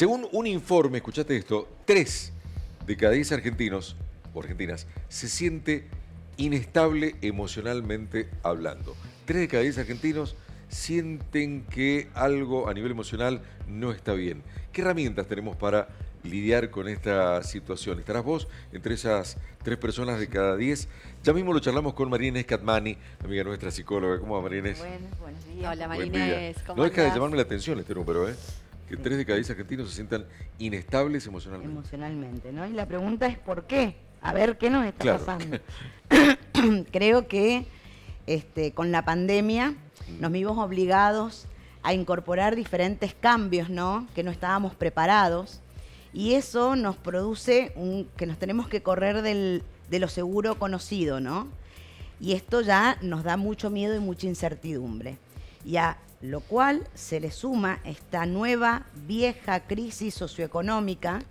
Según un informe, escuchate esto, 3 de cada 10 argentinos o argentinas se siente inestable emocionalmente hablando. 3 de cada 10 argentinos sienten que algo a nivel emocional no está bien. ¿Qué herramientas tenemos para lidiar con esta situación? ¿Estarás vos entre esas 3 personas de cada 10? Ya mismo lo charlamos con María Inés Catmani, amiga nuestra psicóloga. ¿Cómo va, María Inés? Buenos días. Hola, Buen María día. Inés, ¿cómo No deja de andás? llamarme la atención este número, que 3 de cada 10 argentinos se sientan inestables emocionalmente. Emocionalmente, ¿no? Y la pregunta es ¿por qué? A ver, ¿qué nos está Claro. pasando? Creo que con la pandemia nos vimos obligados a incorporar diferentes cambios, ¿no? Que no estábamos preparados. Y eso nos produce que nos tenemos que correr de lo seguro conocido, ¿no? Y esto ya nos da mucho miedo y mucha incertidumbre. Y a lo cual se le suma esta nueva, vieja crisis socioeconómica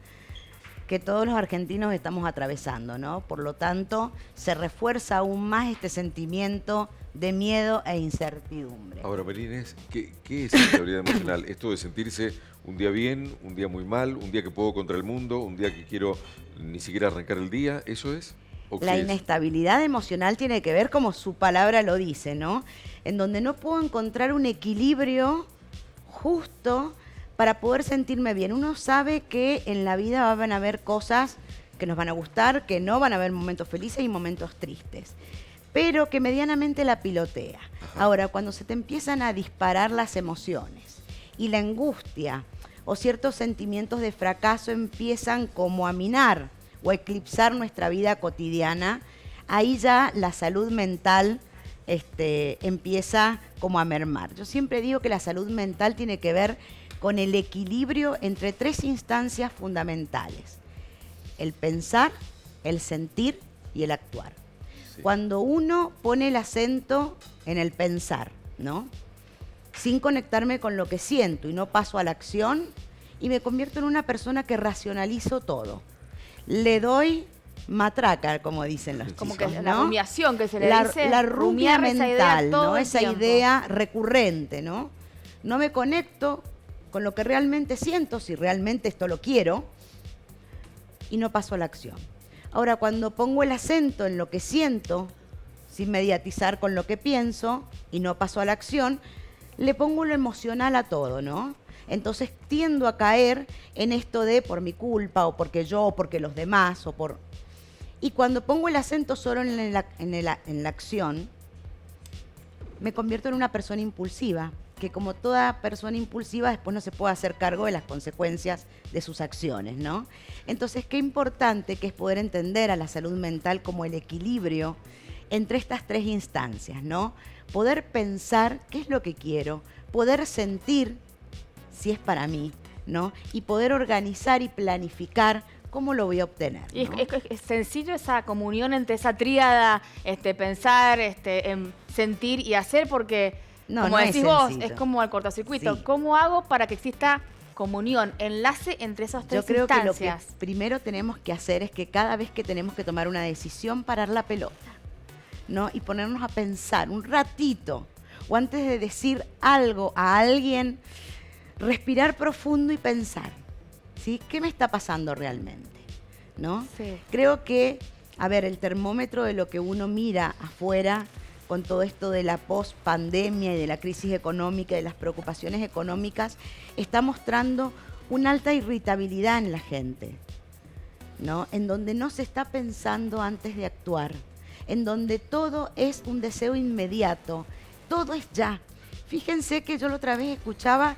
que todos los argentinos estamos atravesando, ¿no? Por lo tanto, se refuerza aún más este sentimiento de miedo e incertidumbre. Ahora, María Inés, ¿qué es inestabilidad emocional? Esto de sentirse un día bien, un día muy mal, un día que puedo contra el mundo, un día que quiero ni siquiera arrancar el día, ¿eso es? ¿O La qué es? inestabilidad emocional tiene que ver, como su palabra lo dice, ¿no? En donde no puedo encontrar un equilibrio justo para poder sentirme bien. Uno sabe que en la vida van a haber cosas que nos van a gustar, que no, van a haber momentos felices y momentos tristes, pero que medianamente la pilotea. Ahora, cuando se te empiezan a disparar las emociones y la angustia o ciertos sentimientos de fracaso empiezan como a minar o eclipsar nuestra vida cotidiana, ahí ya la salud mental empieza como a mermar. Yo siempre digo que la salud mental tiene que ver con el equilibrio entre 3 instancias fundamentales: el pensar, el sentir y el actuar. Sí. Cuando uno pone el acento en el pensar, ¿no? Sin conectarme con lo que siento y no paso a la acción, y me convierto en una persona que racionalizo todo. Le doy matraca, como dicen los Como chicos, que ¿no? la rumiación que se le dice. La rumia rumiar esa idea mental, todo ¿no? el Esa tiempo. idea recurrente, ¿no? No me conecto con lo que realmente siento, si realmente esto lo quiero, y no paso a la acción. Ahora, cuando pongo el acento en lo que siento, sin mediatizar con lo que pienso, y no paso a la acción, le pongo lo emocional a todo, ¿no? Entonces tiendo a caer en esto de por mi culpa, o porque yo, o porque los demás, o por... Y cuando pongo el acento solo en la acción, me convierto en una persona impulsiva, que como toda persona impulsiva después no se puede hacer cargo de las consecuencias de sus acciones, ¿no? Entonces, qué importante que es poder entender a la salud mental como el equilibrio entre estas 3 instancias, ¿no? Poder pensar qué es lo que quiero, poder sentir si es para mí, ¿no? Y poder organizar y planificar cómo lo voy a obtener, Y ¿no? es sencillo esa comunión entre esa tríada, pensar, sentir y hacer, porque, No, como no es decís vos, sencillo. es como el cortocircuito. Sí. ¿Cómo hago para que exista comunión, enlace entre esas 3 Yo creo que lo que instancias? primero tenemos que hacer es que cada vez que tenemos que tomar una decisión, parar la pelota, ¿no? Y ponernos a pensar un ratito, o antes de decir algo a alguien, respirar profundo y pensar, ¿sí? ¿Qué me está pasando realmente? ¿No? Sí. Creo que, a ver, el termómetro de lo que uno mira afuera con todo esto de la post-pandemia y de la crisis económica y de las preocupaciones económicas, está mostrando una alta irritabilidad en la gente, ¿no? En donde no se está pensando antes de actuar, en donde todo es un deseo inmediato, todo es ya. Fíjense que yo la otra vez escuchaba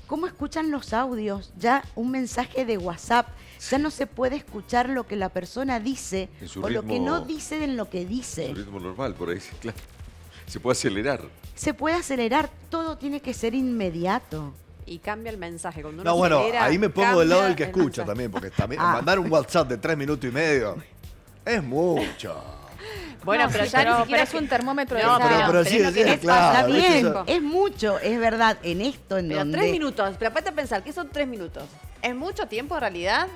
cómo escuchan los audios, ya un mensaje de WhatsApp, ya no se puede escuchar lo que la persona dice En su o lo que ritmo- no dice en lo que dice. El ritmo normal, por ahí, sí, claro. Se puede acelerar. Se puede acelerar, todo tiene que ser inmediato. Y cambia el mensaje. Cuando uno No, bueno, acelera, ahí me pongo del lado del que cambia el escucha mensaje. también, porque también Ah. mandar un WhatsApp de 3 minutos y medio es mucho. Bueno, No, pero sí, ya ni pero siquiera es un termómetro de No, esa- pero sí, es lo sí, que claro. Está bien, eso- es mucho, es verdad, en esto en Pero donde... 3 minutos, pero aparte de pensar, ¿qué son 3 minutos? ¿Es mucho tiempo en realidad?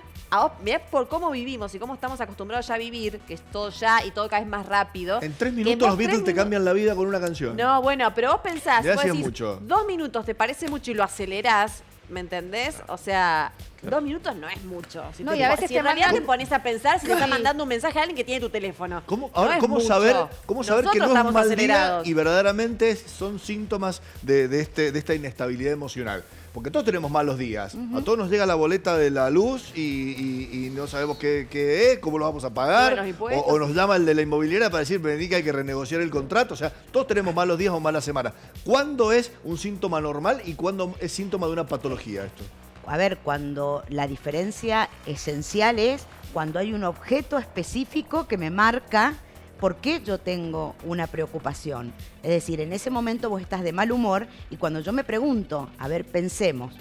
Mirá por cómo vivimos y cómo estamos acostumbrados ya a vivir, que es todo ya y todo cada vez más rápido. En 3 Que minutos vos los Beatles 3 te minutos- cambian la vida con una canción. No, bueno, pero vos pensás, Mirá vos si es decís, mucho. 2 minutos te parece mucho y lo acelerás, ¿me entendés? O sea, 2 minutos no es mucho. Si, No, te- y a veces si te en realidad mandan- te pones a pensar si le está Sí. mandando un mensaje a alguien que tiene tu teléfono. Ahora, No es ¿cómo mucho. saber que Nosotros no es estamos un mal acelerados. día y verdaderamente son síntomas de esta inestabilidad emocional? Porque todos tenemos malos días. A todos nos llega la boleta de la luz y no sabemos qué es, cómo lo vamos a pagar. Suben los impuestos. O nos llama el de la inmobiliaria para decir, vení que hay que renegociar el contrato. O sea, todos tenemos malos días o malas semanas. ¿Cuándo es un síntoma normal y cuándo es síntoma de una patología esto? A ver, cuando la diferencia esencial es cuando hay un objeto específico que me marca por qué yo tengo una preocupación. Es decir, en ese momento vos estás de mal humor y cuando yo me pregunto, a ver, pensemos,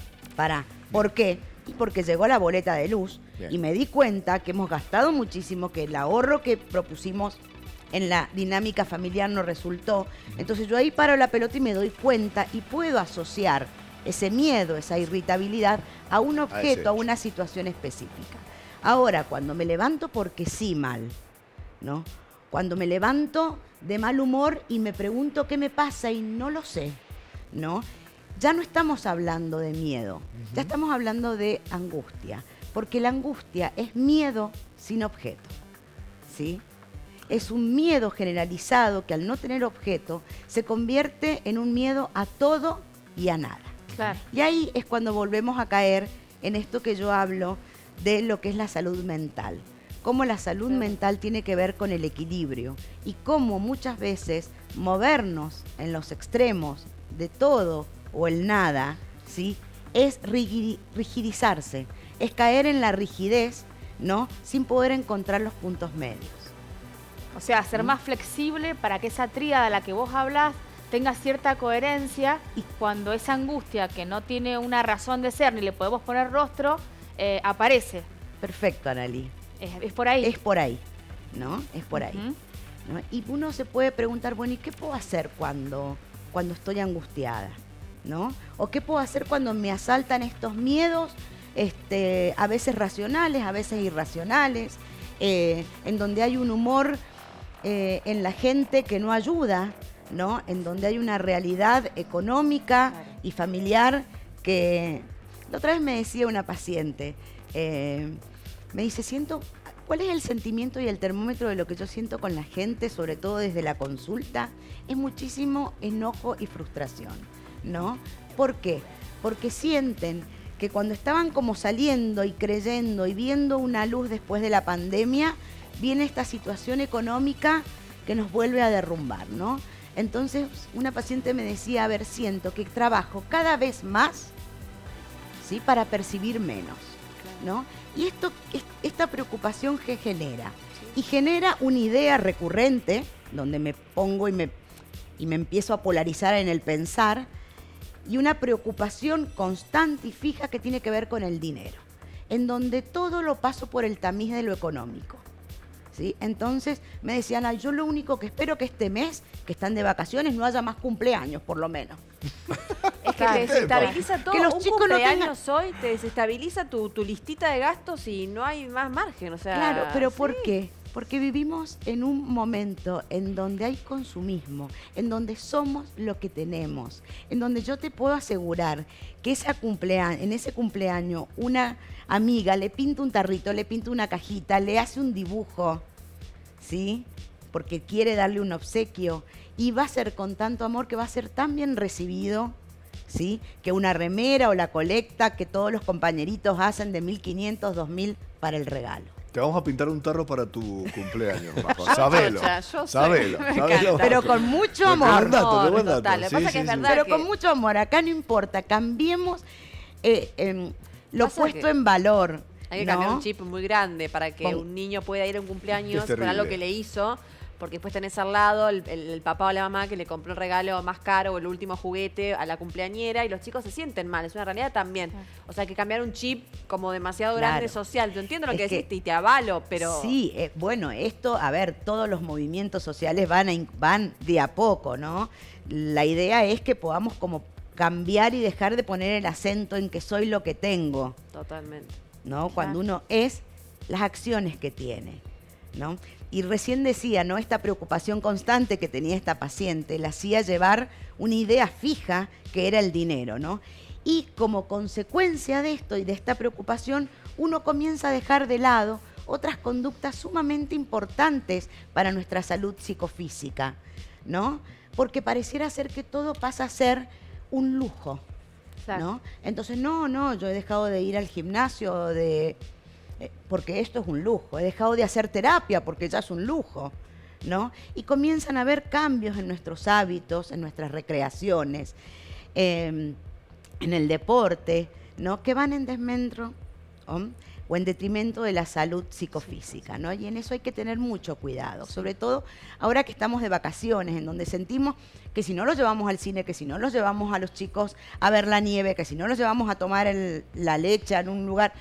¿por qué? Y porque llegó la boleta de luz Bien. y me di cuenta que hemos gastado muchísimo, que el ahorro que propusimos en la dinámica familiar no resultó. Entonces yo ahí paro la pelota y me doy cuenta y puedo asociar ese miedo, esa irritabilidad a un ese objeto, hecho. a una situación específica. Ahora, cuando me levanto porque sí mal, ¿no? Cuando me levanto de mal humor y me pregunto qué me pasa y no lo sé, ¿no? Ya no estamos hablando de miedo, ya estamos hablando de angustia, porque la angustia es miedo sin objeto, ¿sí? Es un miedo generalizado que al no tener objeto se convierte en un miedo a todo y a nada. Claro. Y ahí es cuando volvemos a caer en esto que yo hablo de lo que es la salud mental. Cómo la salud mental tiene que ver con el equilibrio y cómo muchas veces movernos en los extremos de todo o el nada, ¿sí? Es rigidizarse, es caer en la rigidez, ¿no? Sin poder encontrar los puntos medios. O sea, ser más flexible para que esa tríada a la que vos hablas tenga cierta coherencia y cuando esa angustia que no tiene una razón de ser ni le podemos poner rostro, aparece. Perfecto, Analí. Es por ahí. Es por ahí, ¿no? Es por ahí. Ujú. ¿No? Y uno se puede preguntar, bueno, ¿y qué puedo hacer cuando estoy angustiada? ¿No? ¿O qué puedo hacer cuando me asaltan estos miedos, a veces racionales, a veces irracionales, en donde hay un humor en la gente que no ayuda, ¿no? En donde hay una realidad económica y familiar que... La otra vez me decía una paciente, me dice, ¿cuál es el sentimiento y el termómetro de lo que yo siento con la gente, sobre todo desde la consulta? Es muchísimo enojo y frustración, ¿no? ¿Por qué? Porque sienten que cuando estaban como saliendo y creyendo y viendo una luz después de la pandemia, viene esta situación económica que nos vuelve a derrumbar, ¿no? Entonces, una paciente me decía, a ver, siento que trabajo cada vez más, ¿sí? Para percibir menos, ¿no? Y esta preocupación que genera, y genera una idea recurrente, donde me pongo y me empiezo a polarizar en el pensar, y una preocupación constante y fija que tiene que ver con el dinero, en donde todo lo paso por el tamiz de lo económico, ¿sí? Entonces me decían, yo lo único que espero que este mes, que están de vacaciones, no haya más cumpleaños, por lo menos. Es que te desestabiliza todo. Que los un chicos no cumpleaños hoy te desestabiliza tu listita de gastos y no hay más margen. O sea, Claro, pero sí. ¿por qué? Porque vivimos en un momento en donde hay consumismo, en donde somos lo que tenemos, en donde yo te puedo asegurar que en ese cumpleaños una amiga le pinta un tarrito, le pinta una cajita, le hace un dibujo, ¿sí? Porque quiere darle un obsequio y va a ser con tanto amor que va a ser tan bien recibido, ¿sí? Que una remera o la colecta que todos los compañeritos hacen de 1.500, 2.000 para el regalo. Te vamos a pintar un tarro para tu cumpleaños, Majo. Yo, Sabelo. chocha, yo sé. Sabelo. Me sabelo. encanta. Pero con mucho Qué buen amor. dato, qué buen Total, dato. lo que pasa que es verdad. Pero que- con mucho amor. Acá no importa, cambiemos lo Pasa puesto que en valor. Hay que ¿no? cambiar un chip muy grande para que Con- un niño pueda ir a un cumpleaños Es con algo terrible. que le hizo, porque después tenés al lado el papá o la mamá que le compró el regalo más caro o el último juguete a la cumpleañera y los chicos se sienten mal, es una realidad también. O sea, hay que cambiar un chip como demasiado grande Claro. social. Yo entiendo lo Es que que- decís y te avalo, pero... Sí, bueno, esto, a ver, todos los movimientos sociales van de a poco, ¿no? La idea es que podamos como cambiar y dejar de poner el acento en que soy lo que tengo, Totalmente. ¿no? Cuando uno es las acciones que tiene, ¿no? Y recién decía, ¿no? Esta preocupación constante que tenía esta paciente la hacía llevar una idea fija que era el dinero, ¿no? Y como consecuencia de esto y de esta preocupación, uno comienza a dejar de lado otras conductas sumamente importantes para nuestra salud psicofísica, ¿no? Porque pareciera ser que todo pasa a ser un lujo, ¿no? Entonces, no, yo he dejado de ir al gimnasio porque esto es un lujo, he dejado de hacer terapia porque ya es un lujo, ¿no? Y comienzan a haber cambios en nuestros hábitos, en nuestras recreaciones, en el deporte, ¿no? Que van en desmedro, ¿no? O en detrimento de la salud psicofísica, ¿no? Y en eso hay que tener mucho cuidado, sobre todo ahora que estamos de vacaciones, en donde sentimos que si no los llevamos al cine, que si no los llevamos a los chicos a ver la nieve, que si no los llevamos a tomar la leche en un lugar,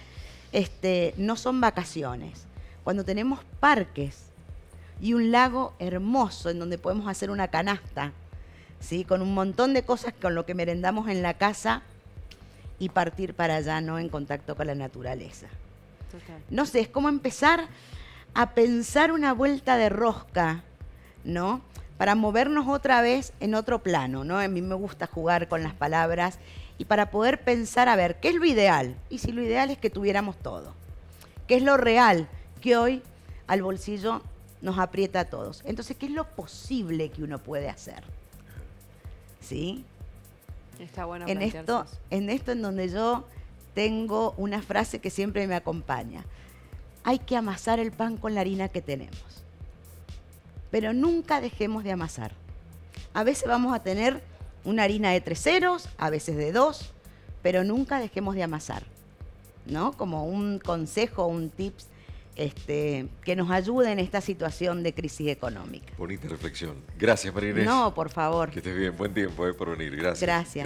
no son vacaciones. Cuando tenemos parques y un lago hermoso en donde podemos hacer una canasta, ¿sí? Con un montón de cosas con lo que merendamos en la casa y partir para allá, ¿no? En contacto con la naturaleza. Total. No sé, es como empezar a pensar una vuelta de rosca, ¿no? Para movernos otra vez en otro plano, ¿no? A mí me gusta jugar con las palabras y para poder pensar, a ver, ¿qué es lo ideal? Y si lo ideal es que tuviéramos todo. ¿Qué es lo real? Que hoy al bolsillo nos aprieta a todos. Entonces, ¿qué es lo posible que uno puede hacer? ¿Sí? Está bueno En esto en donde yo tengo una frase que siempre me acompaña. Hay que amasar el pan con la harina que tenemos. Pero nunca dejemos de amasar. A veces vamos a tener una harina de 3 ceros, a veces de 2, pero nunca dejemos de amasar, ¿no? Como un consejo, un tips que nos ayude en esta situación de crisis económica. Bonita reflexión. Gracias, María Inés. No, por favor. Que estés bien. Buen tiempo por venir. Gracias. Gracias.